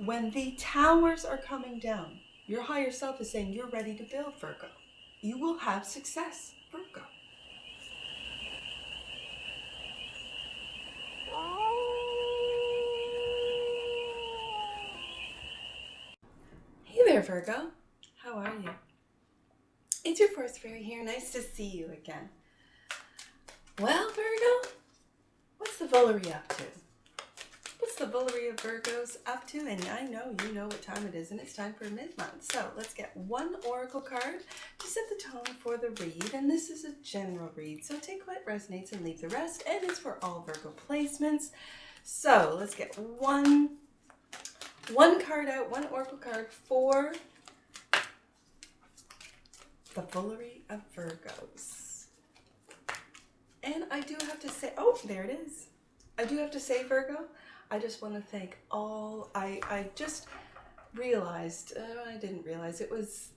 When the towers are coming down, your higher self is saying you're ready to build, Virgo. You will have success, Virgo. Hey there, Virgo. How are you? It's your Force Fairy here. Nice to see you again. Well, Virgo, what's the Valerie up to? What's the Valerie of Virgos up to? And I know you know what time it is, and it's time for mid-month. So let's get one oracle card to set the tone for the read. And this is a general read, so take what resonates and leave the rest. And it's for all Virgo placements. So let's get one card out, one oracle card for the Valerie of Virgos. And I do have to say, oh, there it is. I do have to say, Virgo, I just want to thank all, I just realized, I didn't realize, it was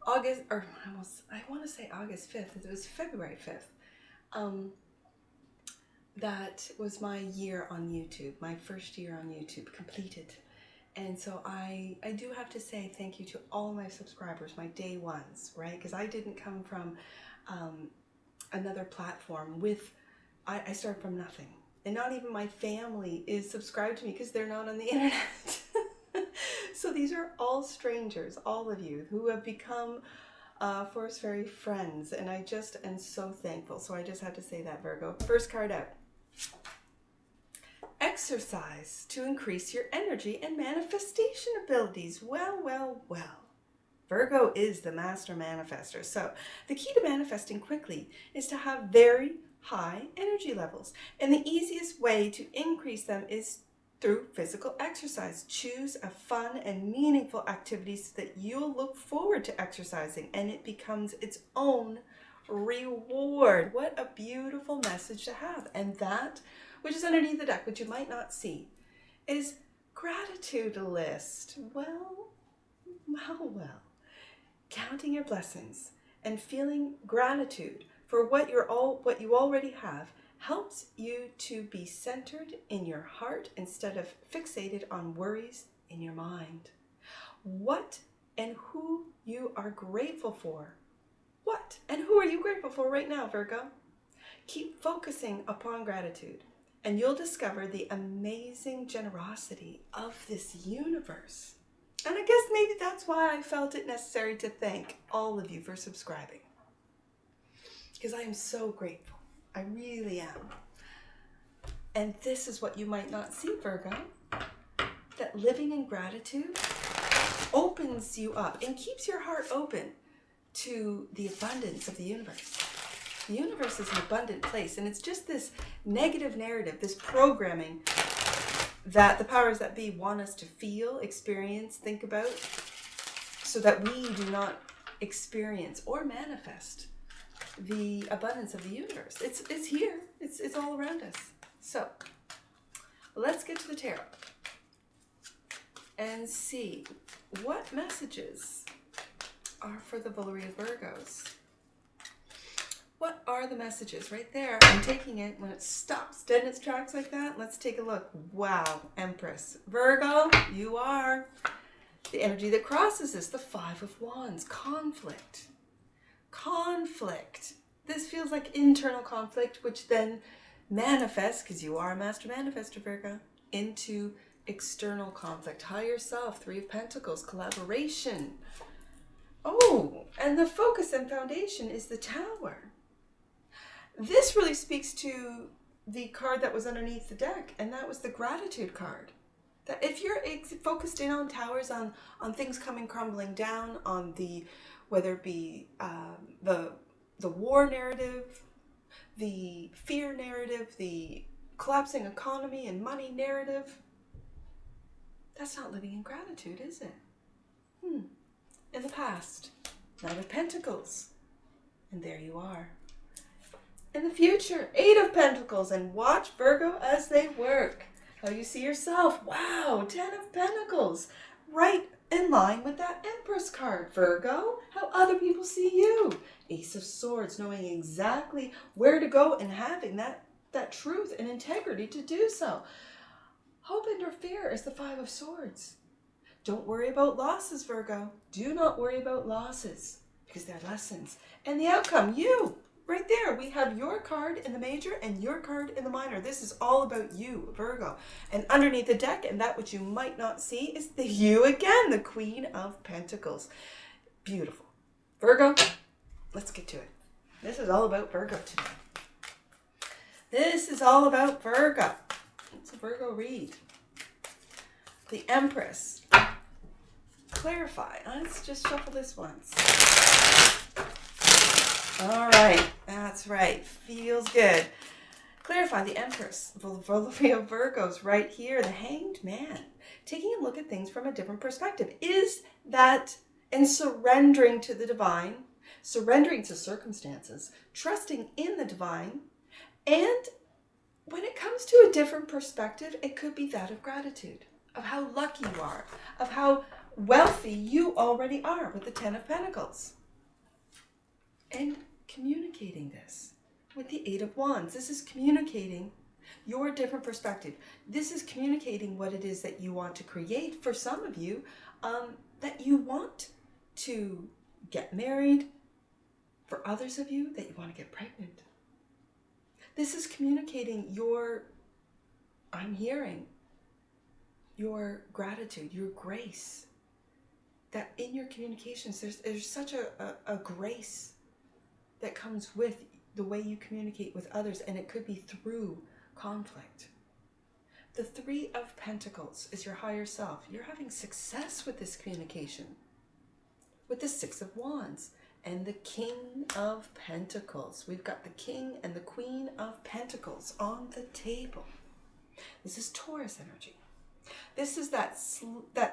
August, or almost, I want to say August 5th, it was February 5th. That was my year on YouTube, my first year on YouTube completed. And so I do have to say thank you to all my subscribers, my day ones, right? Because I didn't come from another platform with, I started from nothing. And not even my family is subscribed to me because they're not on the internet. So these are all strangers, all of you who have become Force Fairy friends. And I just am so thankful. So I just had to say that, Virgo. First card out. Exercise to increase your energy and manifestation abilities. Well, well, well. Virgo is the master manifester. So the key to manifesting quickly is to have very high energy levels. And the easiest way to increase them is through physical exercise. Choose a fun and meaningful activity so that you'll look forward to exercising and it becomes its own reward. What a beautiful message to have. And that, which is underneath the deck, which you might not see, is gratitude list. Well. Counting your blessings and feeling gratitude for what you already have helps you to be centered in your heart instead of fixated on worries in your mind. What and who you are grateful for. What and who are you grateful for right now, Virgo? Keep focusing upon gratitude and you'll discover the amazing generosity of this universe. And I guess maybe that's why I felt it necessary to thank all of you for subscribing. Because I am so grateful. I really am. And this is what you might not see, Virgo. That living in gratitude opens you up and keeps your heart open to the abundance of the universe. The universe is an abundant place, and it's just this negative narrative, this programming that the powers that be want us to feel, experience, think about, so that we do not experience or manifest the abundance of the universe. It's here. It's all around us. So let's get to the tarot and see what messages are for the Valerie of Virgos. What are the messages? Right there. I'm taking it when it stops dead in its tracks like that. Let's take a look. Wow, Empress. Virgo, you are. The energy that crosses is the Five of Wands. Conflict. Conflict. This feels like internal conflict, which then manifests, because you are a master manifester, Virgo, into external conflict. Higher self, Three of Pentacles, collaboration. Oh, and the focus and foundation is the Tower. This really speaks to the card that was underneath the deck, and that was the gratitude card. That if you're focused in on towers, on things coming crumbling down, on the, whether it be the war narrative, the fear narrative, the collapsing economy and money narrative, that's not living in gratitude, is it? In the past, Knight of Pentacles, and there you are. In the future, Eight of Pentacles, and watch, Virgo, as they work. How you see yourself. Wow, Ten of Pentacles. Right in line with that Empress card, Virgo. How other people see you. Ace of Swords, knowing exactly where to go and having that truth and integrity to do so. Hope and or fear is the Five of Swords. Don't worry about losses, Virgo. Do not worry about losses because they're lessons. And the outcome, you, right there. We have your card in the major and your card in the minor. This is all about you, Virgo. And underneath the deck, and that which you might not see, is the you again, the Queen of Pentacles. Beautiful. Virgo, let's get to it. This is all about Virgo today. This is all about Virgo. It's a Virgo read. The Empress. Clarify. Let's just shuffle this once. All right. That's right. Feels good. Clarify. The Empress. Vulnerability of Virgos right here. The Hanged Man. Taking a look at things from a different perspective. Is that in surrendering to the divine, surrendering to circumstances, trusting in the divine, and when it comes to a different perspective, it could be that of gratitude, of how lucky you are, of how wealthy you already are with the Ten of Pentacles. And communicating this with the Eight of Wands. This is communicating your different perspective. This is communicating what it is that you want to create for some of you, that you want to get married, for others of you that you want to get pregnant. This is communicating your, I'm hearing, your gratitude, your grace. That in your communications, there's such a grace that comes with the way you communicate with others, and it could be through conflict. The Three of Pentacles is your higher self. You're having success with this communication. With the Six of Wands and the King of Pentacles. We've got the King and the Queen of Pentacles on the table. This is Taurus energy. This is that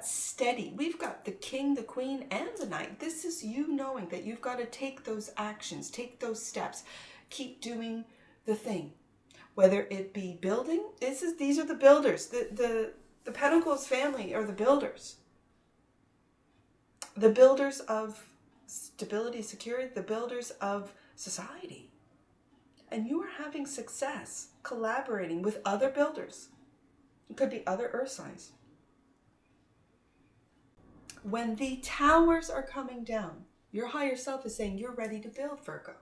steady. We've got the King, the Queen, and the Knight. This is you knowing that you've got to take those actions, take those steps, keep doing the thing. Whether it be building, these are the builders. The Pentacles family are the builders. The builders of stability, security, the builders of society. And you are having success collaborating with other builders. It could be other earth signs. When the towers are coming down, your higher self is saying you're ready to build, Virgo.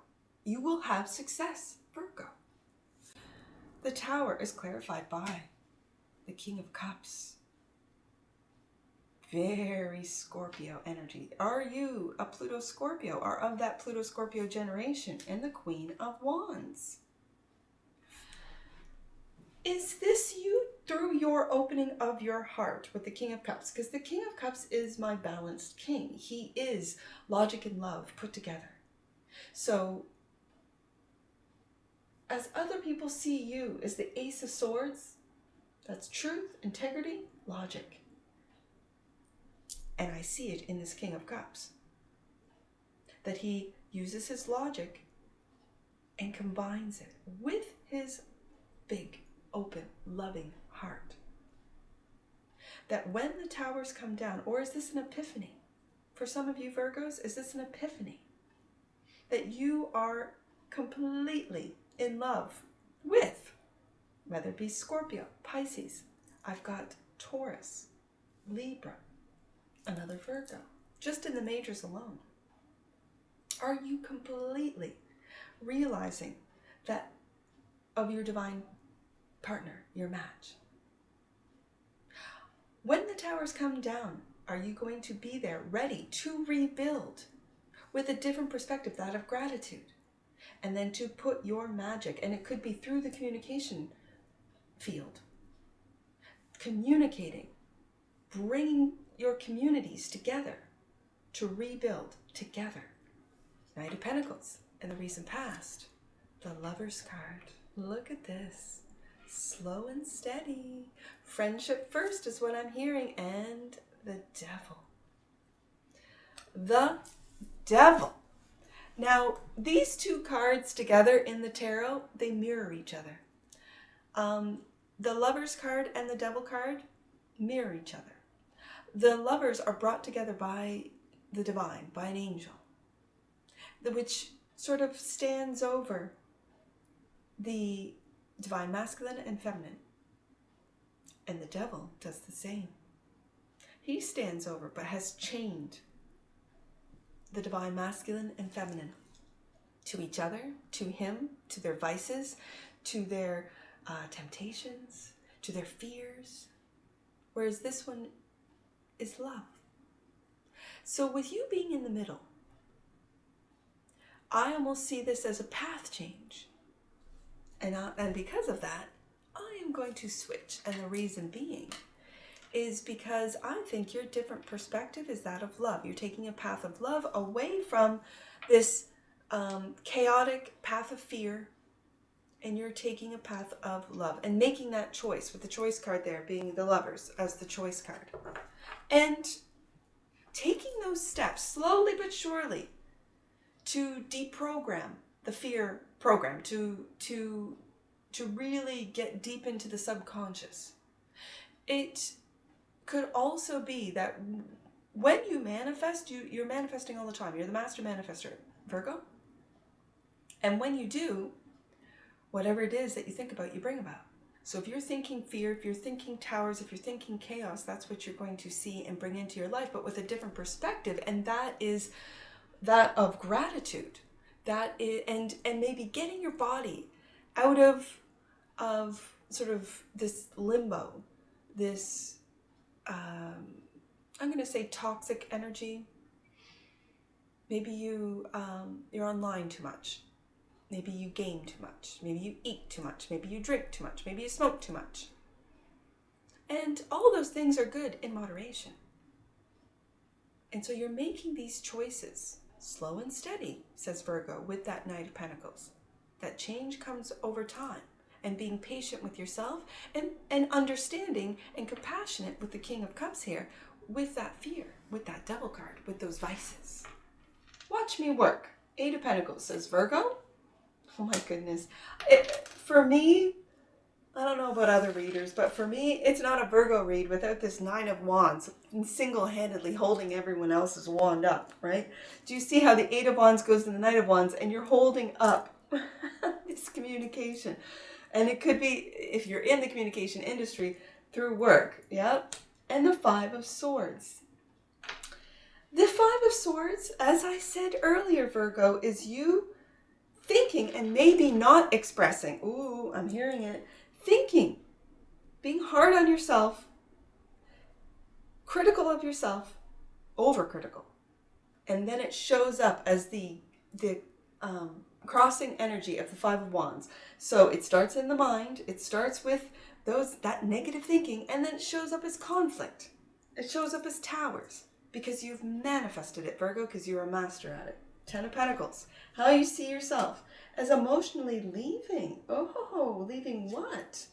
You will have success, Virgo. The Tower is clarified by the King of Cups. Very Scorpio energy. Are you a Pluto Scorpio or of that Pluto Scorpio generation? And the Queen of Wands. Is this you through your opening of your heart with the King of Cups? Because the King of Cups is my balanced king. He is logic and love put together. So as other people see you as the Ace of Swords, that's truth, integrity, logic. And I see it in this King of Cups. That he uses his logic and combines it with his big, open, loving heart. That when the towers come down, or is this an epiphany? For some of you Virgos, is this an epiphany? That you are completely in love with, whether it be Scorpio, Pisces, I've got Taurus, Libra, another Virgo, just in the majors alone. Are you completely realizing that of your divine partner, your match? When the towers come down, are you going to be there ready to rebuild with a different perspective, that of gratitude? And then to put your magic, and it could be through the communication field, communicating, bringing your communities together to rebuild together. Knight of Pentacles in the recent past. The Lover's card. Look at this. Slow and steady. Friendship first is what I'm hearing. And the Devil. The Devil. Now, these two cards together in the tarot, they mirror each other. The Lover's card and the Devil card mirror each other. The lovers are brought together by the divine, by an angel, which sort of stands over the divine masculine and feminine. And the Devil does the same. he stands over, but has chained the divine masculine and feminine to each other, to him, to their vices, to their temptations, to their fears. Whereas this one is love. So with you being in the middle, I almost see this as a path change. And because of that, I am going to switch. And the reason being is because I think your different perspective is that of love. You're taking a path of love away from this chaotic path of fear, and you're taking a path of love and making that choice, with the choice card there being the Lovers as the choice card. And taking those steps slowly but surely to deprogram the fear program, to really get deep into the subconscious. It could also be that when you manifest, you're manifesting all the time. You're the master manifester, Virgo. And when you do, whatever it is that you think about, you bring about. So if you're thinking fear, if you're thinking towers, if you're thinking chaos, that's what you're going to see and bring into your life, but with a different perspective. And that is that of gratitude. That is, and maybe getting your body out of sort of this limbo, this, I'm going to say toxic energy. Maybe you're online too much. Maybe you game too much. Maybe you eat too much. Maybe you drink too much. Maybe you smoke too much. And all those things are good in moderation. And so you're making these choices, slow and steady, says Virgo, with that Knight of Pentacles. That change comes over time. And being patient with yourself and understanding and compassionate with the King of Cups here, with that fear, with that Devil card, with those vices. Watch me work. 8 of Pentacles, says Virgo. Oh my goodness. For me, I don't know about other readers, but for me, it's not a Virgo read without this 9 of Wands single-handedly holding everyone else's wand up, right? Do you see how the 8 of Wands goes to the 9 of Wands and you're holding up this communication? And it could be, if you're in the communication industry, through work, yeah? And the 5 of Swords. The 5 of Swords, as I said earlier, Virgo, is you thinking and maybe not expressing. Ooh, I'm hearing it. Thinking, being hard on yourself, critical of yourself, overcritical. And then it shows up as the crossing energy of the 5 of Wands. So it starts in the mind. It starts with that negative thinking, and then it shows up as conflict. It shows up as towers because you've manifested it, Virgo, because you're a master at it. 10 of Pentacles. How you see yourself as emotionally leaving. Oh, leaving what?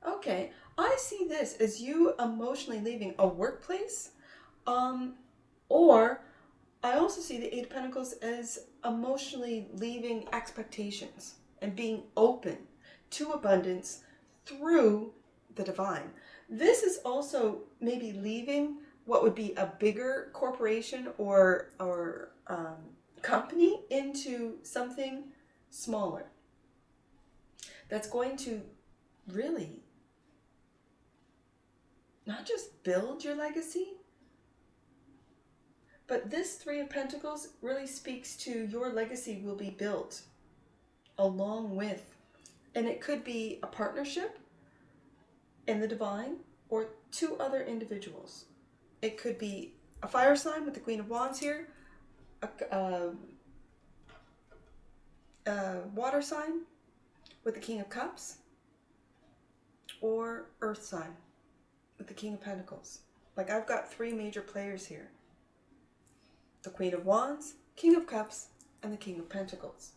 Okay, I see this as you emotionally leaving a workplace, or I also see the 8 of Pentacles as emotionally leaving expectations and being open to abundance through the divine. This is also maybe leaving what would be a bigger corporation or company into something smaller that's going to really not just build your legacy, but this 3 of Pentacles really speaks to your legacy will be built along with, and it could be a partnership in the divine or 2 other individuals. It could be a fire sign with the Queen of Wands here, a water sign with the King of Cups, or earth sign with the King of Pentacles. Like, I've got 3 major players here. The Queen of Wands, King of Cups, and the King of Pentacles.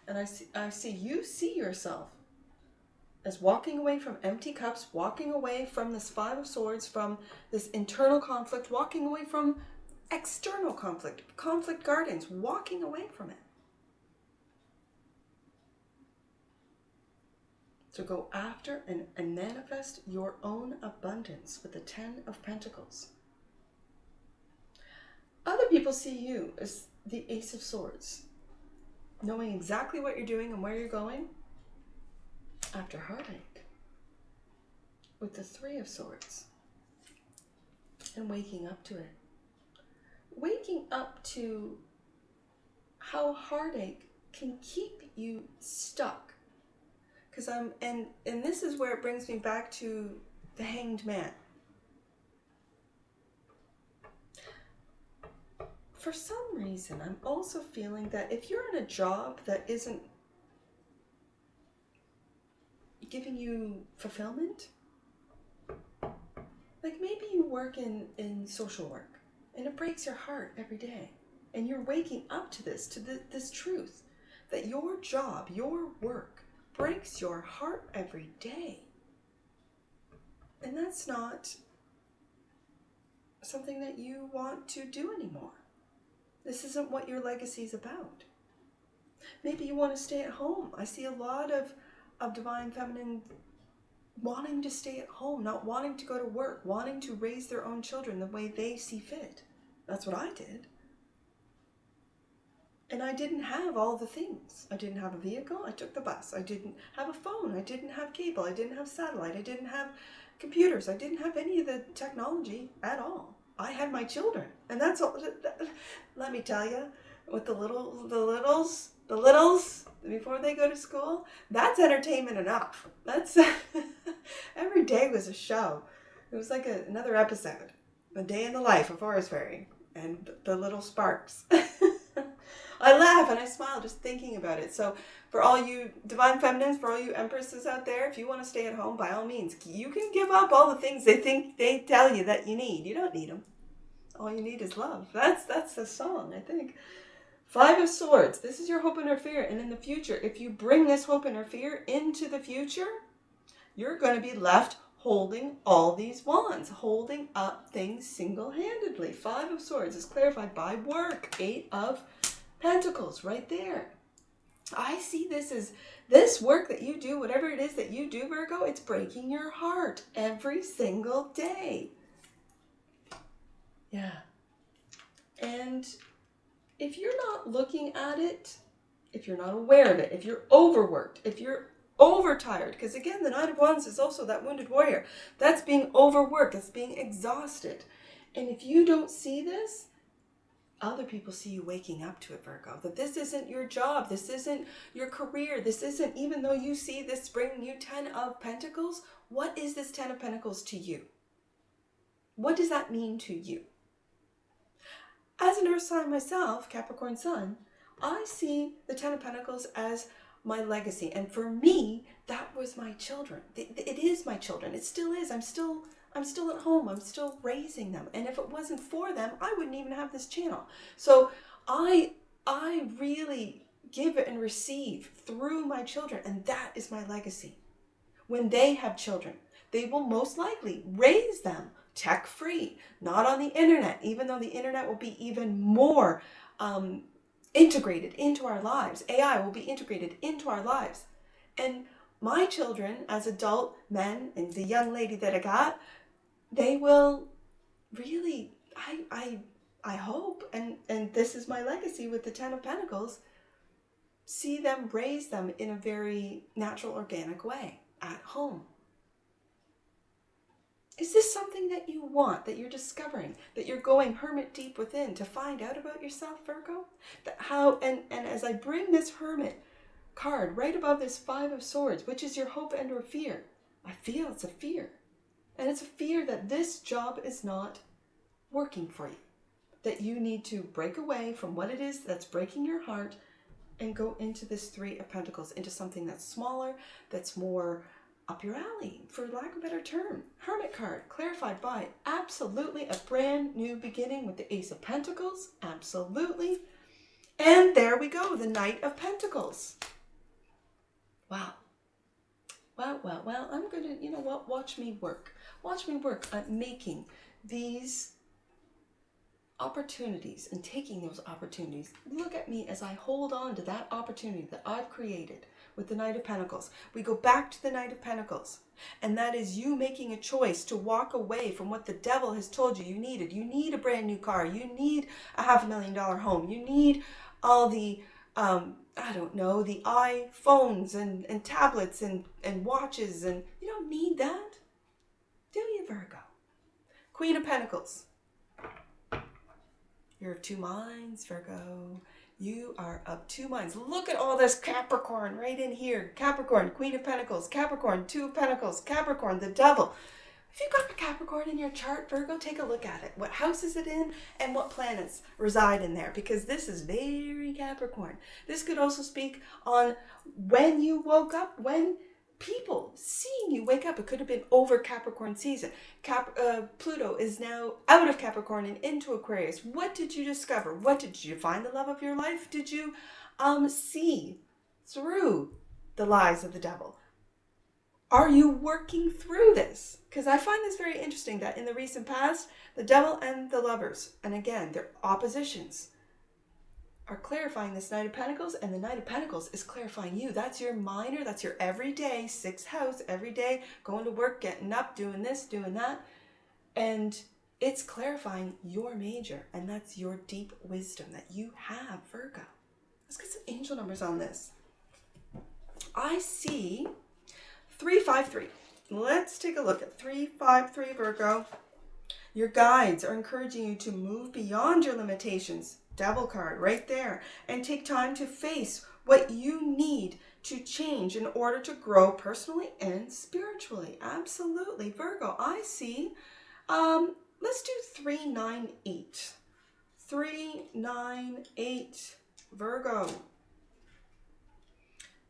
And I see you see yourself as walking away from empty cups, walking away from this 5 of Swords, from this internal conflict, walking away from external conflict gardens, walking away from it. So go after and manifest your own abundance with the 10 of Pentacles. Other people see you as the Ace of Swords, knowing exactly what you're doing and where you're going after heartache with the 3 of Swords. and waking up to it. Waking up to how heartache can keep you stuck. Because and this is where it brings me back to the Hanged Man. For some reason, I'm also feeling that if you're in a job that isn't giving you fulfillment, like maybe you work in social work and it breaks your heart every day, and you're waking up to this truth that your job, your work breaks your heart every day. And that's not something that you want to do anymore. This isn't what your legacy is about. Maybe you want to stay at home. I see a lot of divine feminine wanting to stay at home, not wanting to go to work, wanting to raise their own children the way they see fit. That's what I did. And I didn't have all the things. I didn't have a vehicle. I took the bus. I didn't have a phone. I didn't have cable. I didn't have satellite. I didn't have computers. I didn't have any of the technology at all. I had my children. And that's all. Let me tell you, with the littles, before they go to school, that's entertainment enough. That's every day was a show. It was like another episode, a day in the life of Forest Fairy and the little sparks. I laugh and I smile just thinking about it. So for all you divine feminines, for all you empresses out there, if you want to stay at home, by all means, you can give up all the things they tell you that you need. You don't need them. All you need is love. That's the song, I think. 5 of Swords. This is your hope and your fear. And in the future, if you bring this hope and your fear into the future, you're going to be left holding all these wands, holding up things single-handedly. 5 of Swords is clarified by work. 8 of Pentacles right there. I see this as this work that you do, whatever it is that you do, Virgo, it's breaking your heart every single day. Yeah. And if you're not looking at it, if you're not aware of it, if you're overworked, if you're overtired, because again, the Knight of Wands is also that wounded warrior. That's being overworked. That's being exhausted. And if you don't see this, other people see you waking up to it, Virgo. That this isn't your job. This isn't your career. This isn't, even though you see this bringing you 10 of Pentacles, what is this 10 of Pentacles to you? What does that mean to you? As an earth sign myself, Capricorn sun, I see the 10 of Pentacles as my legacy. And for me, that was my children. It is my children. It still is. I'm still at home. I'm still raising them. And if it wasn't for them, I wouldn't even have this channel. So I really give and receive through my children. And that is my legacy. When they have children, they will most likely raise them tech-free, not on the internet, even though the internet will be even more integrated into our lives. AI will be integrated into our lives. And my children, as adult men, and the young lady that I got, they will really, I hope, and this is my legacy with the 10 of Pentacles, see them raise them in a very natural, organic way at home. Is this something that you want, that you're discovering, that you're going hermit deep within to find out about yourself, Virgo? And as I bring this Hermit card right above this 5 of Swords, which is your hope and or fear, I feel it's a fear. And it's a fear that this job is not working for you. That you need to break away from what it is that's breaking your heart and go into this 3 of Pentacles, into something that's smaller, that's more up your alley, for lack of a better term. Hermit card, clarified by absolutely a brand new beginning with the Ace of Pentacles. Absolutely. And there we go, the Knight of Pentacles. Wow. Well, I'm going to, you know what, watch me work. Watch me work at making these opportunities and taking those opportunities. Look at me as I hold on to that opportunity that I've created with the Knight of Pentacles. We go back to the Knight of Pentacles, and that is you making a choice to walk away from what the devil has told you you needed. You need a brand new car. You need a $500,000 home. You need all the, I don't know, the iPhones and tablets and watches, and you don't need that. Do you, Virgo? Queen of Pentacles. You're of two minds, Virgo. You are of two minds. Look at all this Capricorn right in here. Capricorn, Queen of Pentacles. Capricorn, Two of Pentacles. Capricorn, the Devil. If you've got a Capricorn in your chart, Virgo, take a look at it. What house is it in and what planets reside in there? Because this is very Capricorn. This could also speak on when you woke up, when people seeing you wake up. It could have been over Capricorn season. Pluto is now out of Capricorn and into Aquarius. What did you discover? Did you find the love of your life? Did you see through the lies of the devil? Are you working through this? Because I find this very interesting that in the recent past, the devil and the lovers, and again, their oppositions, are clarifying this Knight of Pentacles, and the Knight of Pentacles is clarifying you. That's your minor, that's your everyday, sixth house, every day, going to work, getting up, doing this, doing that. And it's clarifying your major, and that's your deep wisdom that you have, Virgo. Let's get some angel numbers on this. I see 353. Let's take a look at 353, Virgo. Your guides are encouraging you to move beyond your limitations. Devil card right there. And take time to face what you need to change in order to grow personally and spiritually. Absolutely, Virgo. I see. Let's do 398. 398, Virgo.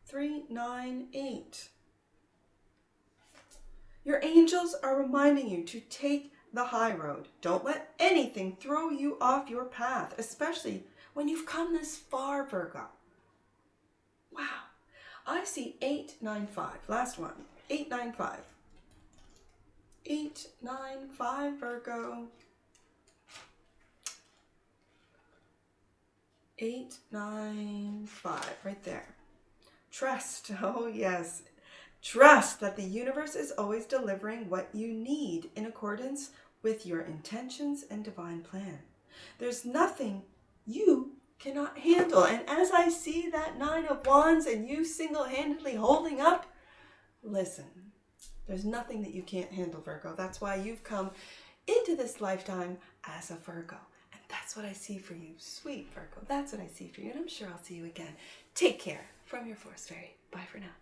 398. Your angels are reminding you to take the high road. Don't let anything throw you off your path, especially when you've come this far, Virgo. Wow. I see 895. Last one. 895. 895, Virgo. 895. Right there. Trust. Oh, yes. Trust that the universe is always delivering what you need in accordance with your intentions and divine plan. There's nothing you cannot handle. And as I see that Nine of Wands and you single-handedly holding up, listen, there's nothing that you can't handle, Virgo. That's why you've come into this lifetime as a Virgo. And that's what I see for you, sweet Virgo. That's what I see for you. And I'm sure I'll see you again. Take care. From your Forest Fairy. Bye for now.